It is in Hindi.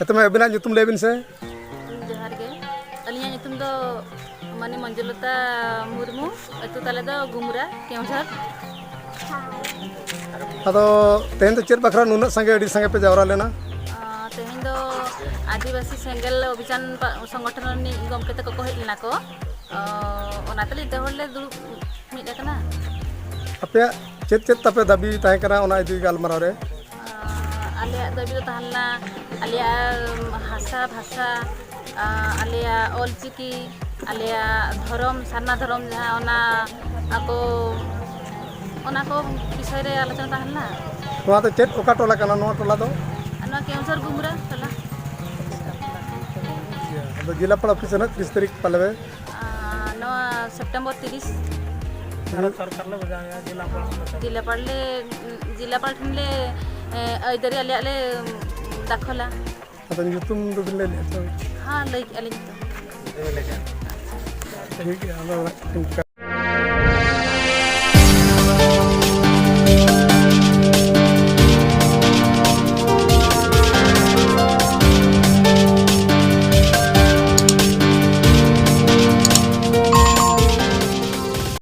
तुम्हें अबिना ᱧᱩᱛᱩᱢ ᱞᱟᱹᱭ ᱵᱤᱱ ᱥᱮ जोहार गे अलिया ᱧᱩᱛᱩᱢ ᱫᱚ माने मंजुलता मुर्मू अतु ताले दो गुमरा केवझर अदो तेहन तो चेत बखरा नुना संगे अडी संगे पे जावरा लेना तेहन दो आदिवासी सेंगल अभियान संगठन नि गमके तक को हेलना को ओनातले देहले दुड़ मिद कना अपे चेत चेत तपे दाबी ताहे करा ओना इदी गालमाराव रे आलिया दाबी तो ताहला आलिया भाषा भाषा आलिया ओलचिकी आलिया धर्म सारना धर्म जहाँ ओना को विषय रे आलोचना ताहला नोआ तो चेत ओका टोला कना नोआ टोला दो अना केवझर गुमरा टोला अदो जिलापाल ऑफिस ना 30 तारीख पालेबे नोआ सेप्टेम्बर 30 सरकार ले बजाया जिलापाल ठनले ऐदरी आले दाखला अदो ᱧᱩᱛᱩᱢ दो बिन ले हाँ लई आले ठीक है